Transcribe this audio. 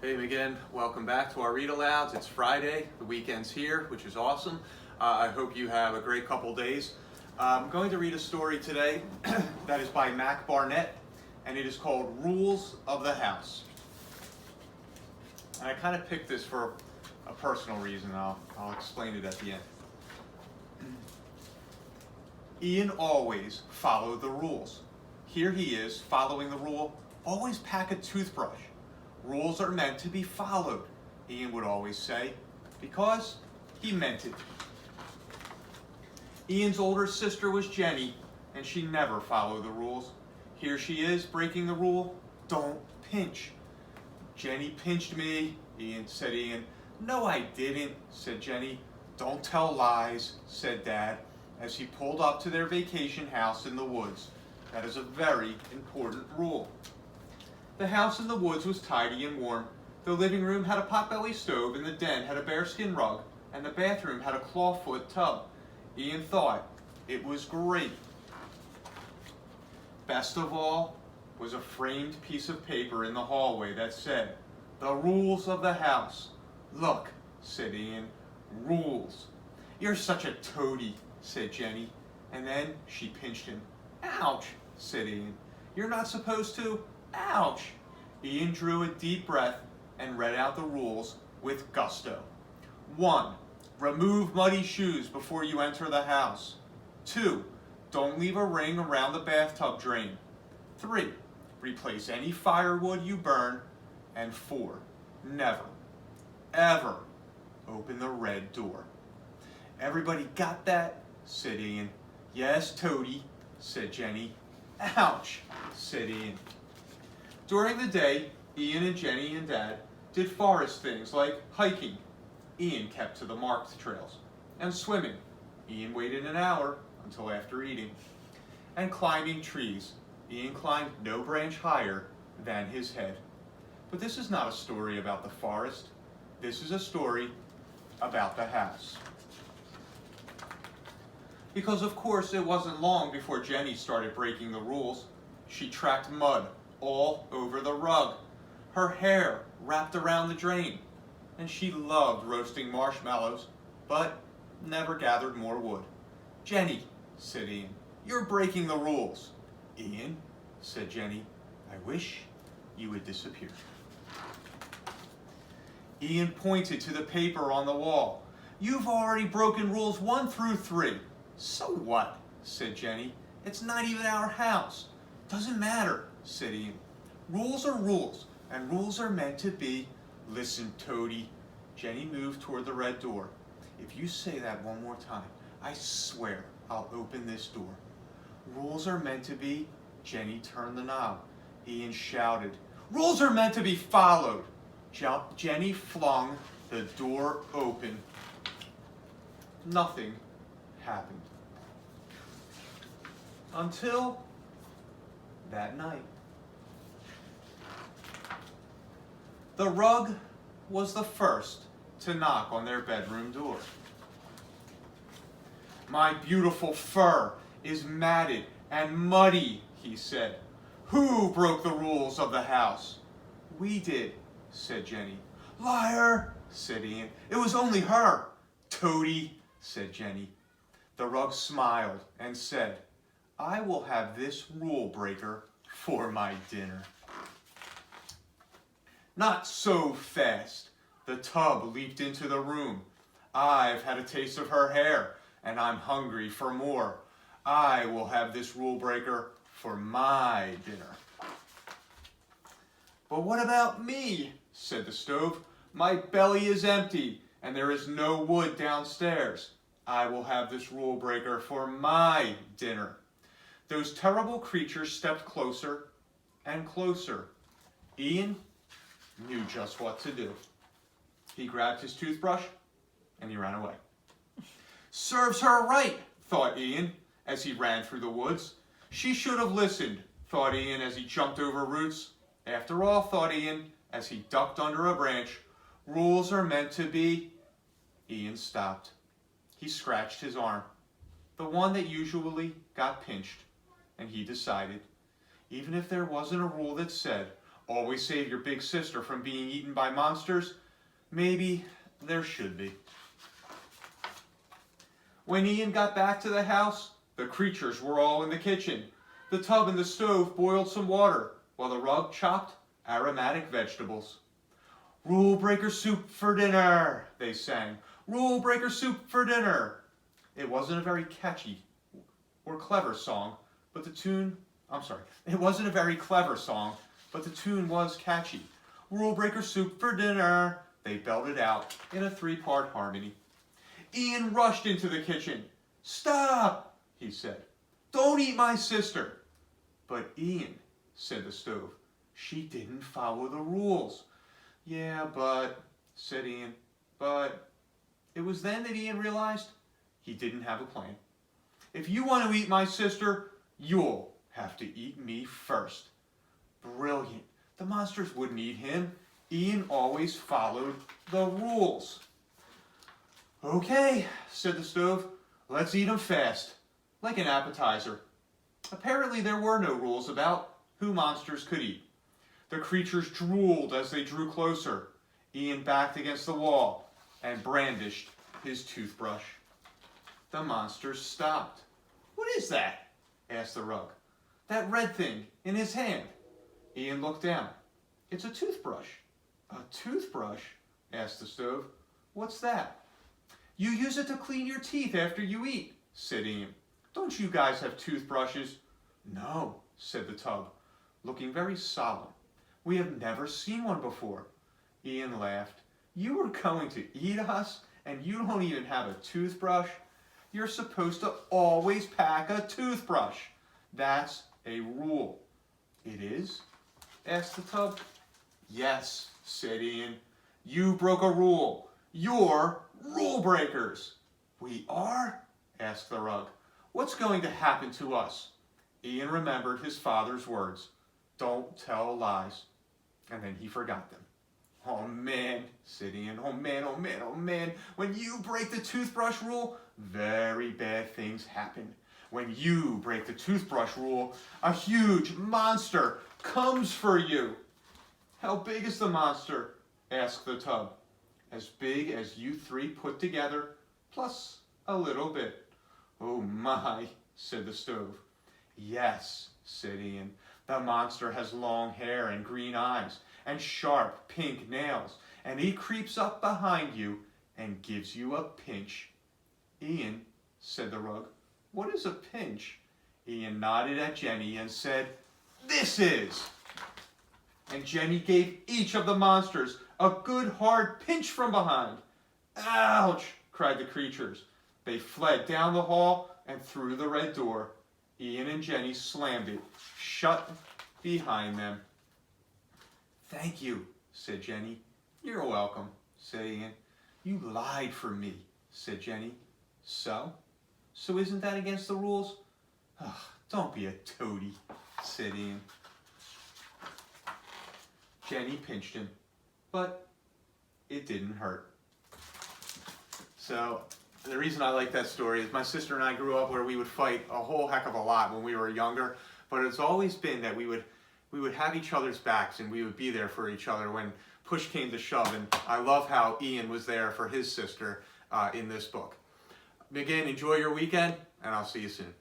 Hey again, welcome back to our Read Alouds. It's Friday, the weekend's here, which is awesome. I hope you have a great couple days. I'm going to read a story today that is by Mac Barnett, and it is called Rules of the House. And I kind of picked this for a personal reason. I'll explain it at the end. Ian always followed the rules. Here he is following the rule, always pack a toothbrush. Rules are meant to be followed, Ian would always say, because he meant it. Ian's older sister was Jenny, and she never followed the rules. Here she is breaking the rule, don't pinch. Jenny pinched me, said Ian. No, I didn't, said Jenny. Don't tell lies, said Dad, as he pulled up to their vacation house in the woods. That is a very important rule. The house in the woods was tidy and warm. The living room had a potbelly stove, and the den had a bearskin rug, and the bathroom had a clawfoot tub. Ian thought it was great. Best of all was a framed piece of paper in the hallway that said, "The rules of the house." "Look," said Ian, "rules." "You're such a toady," said Jenny, and then she pinched him. "Ouch," said Ian. "You're not supposed to." "Ouch." Ian drew a deep breath and read out the rules with gusto. 1. Remove muddy shoes before you enter the house. 2. Don't leave a ring around the bathtub drain. 3. Replace any firewood you burn. And 4. Never, ever open the red door. "Everybody got that?" said Ian. "Yes, Toady," said Jenny. "Ouch," said Ian. During the day, Ian and Jenny and Dad did forest things like hiking. Ian kept to the marked trails. And swimming. Ian waited an hour until after eating. And climbing trees. Ian climbed no branch higher than his head. But this is not a story about the forest. This is a story about the house. Because of course it wasn't long before Jenny started breaking the rules. She tracked mud all over the rug. Her hair wrapped around the drain. And she loved roasting marshmallows, but never gathered more wood. "Jenny," said Ian, "you're breaking the rules." "Ian," said Jenny, "I wish you would disappear." Ian pointed to the paper on the wall. "You've already broken rules 1 through 3. "So what?" said Jenny. "It's not even our house." "Doesn't matter," said Ian. "Rules are rules, and rules are meant to be..." "Listen, Toady." Jenny moved toward the red door. "If you say that one more time, I swear I'll open this door." "Rules are meant to be..." Jenny turned the knob. Ian shouted, "Rules are meant to be followed." Jenny flung the door open. Nothing happened. Until that night. The rug was the first to knock on their bedroom door. "My beautiful fur is matted and muddy," he said. "Who broke the rules of the house?" "We did," said Jenny. "Liar," said Ian. "It was only her." "Toady," said Jenny. The rug smiled and said, "I will have this rule breaker for my dinner." Not so fast. The tub leaped into the room. "I've had a taste of her hair, and I'm hungry for more. I will have this rule breaker for my dinner." "But what about me?" said the stove. "My belly is empty, and there is no wood downstairs. I will have this rule breaker for my dinner." Those terrible creatures stepped closer and closer. Ian knew just what to do. He grabbed his toothbrush and he ran away. "Serves her right," thought Ian as he ran through the woods. "She should have listened," thought Ian as he jumped over roots. After all, thought Ian as he ducked under a branch, rules are meant to be... Ian stopped. He scratched his arm, the one that usually got pinched, and he decided, even if there wasn't a rule that said always save your big sister from being eaten by monsters? Maybe there should be. When Ian got back to the house, the creatures were all in the kitchen. The tub and the stove boiled some water, while the rug chopped aromatic vegetables. "Rule breaker soup for dinner," they sang. "Rule breaker soup for dinner." It wasn't a very catchy or clever song, but the tune, it wasn't a very clever song, but the tune was catchy. "Rule breaker soup for dinner," they belted out in a three-part harmony. Ian rushed into the kitchen. "Stop," he said. "Don't eat my sister." "But Ian," said the stove, "she didn't follow the rules." "Yeah, but," said Ian, "but..." It was then that Ian realized he didn't have a plan. "If you want to eat my sister, you'll have to eat me first." Brilliant. The monsters wouldn't eat him. Ian always followed the rules. "Okay," said the stove, "let's eat him fast, like an appetizer." Apparently there were no rules about who monsters could eat. The creatures drooled as they drew closer. Ian backed against the wall and brandished his toothbrush. The monsters stopped. "What is that?" asked the rug. "That red thing in his hand." Ian looked down. "It's a toothbrush." "A toothbrush?" asked the stove. "What's that?" "You use it to clean your teeth after you eat," said Ian. "Don't you guys have toothbrushes?" "No," said the tub, looking very solemn. "We have never seen one before." Ian laughed. "You are going to eat us, and you don't even have a toothbrush? You're supposed to always pack a toothbrush. That's a rule." "It is?" asked the tub. "Yes," said Ian. "You broke a rule. You're rule breakers." "We are?" asked the rug. "What's going to happen to us?" Ian remembered his father's words. "Don't tell lies." And then he forgot them. "Oh man," said Ian. "Oh man, oh man, oh man. When you break the toothbrush rule, very bad things happen. When you break the toothbrush rule, a huge monster comes for you." "How big is the monster?" asked the tub. "As big as you three put together, plus a little bit." "Oh my," said the stove. "Yes," said Ian. "The monster has long hair and green eyes and sharp pink nails, and he creeps up behind you and gives you a pinch." "Ian," said the rug, "what is a pinch?" Ian nodded at Jenny and said, "This is." And Jenny gave each of the monsters a good hard pinch from behind. "Ouch!" cried the creatures. They fled down the hall and through the red door. Ian and Jenny slammed it shut behind them. "Thank you," said Jenny. "You're welcome," said Ian. "You lied for me," said Jenny. So? So isn't that against the rules?" "Ugh, don't be a toady," said Ian. Jenny pinched him, but it didn't hurt. So the reason I like that story is my sister and I grew up where we would fight a whole heck of a lot when we were younger, but it's always been that we would have each other's backs and we would be there for each other when push came to shove, and I love how Ian was there for his sister in this book. Again, enjoy your weekend, and I'll see you soon.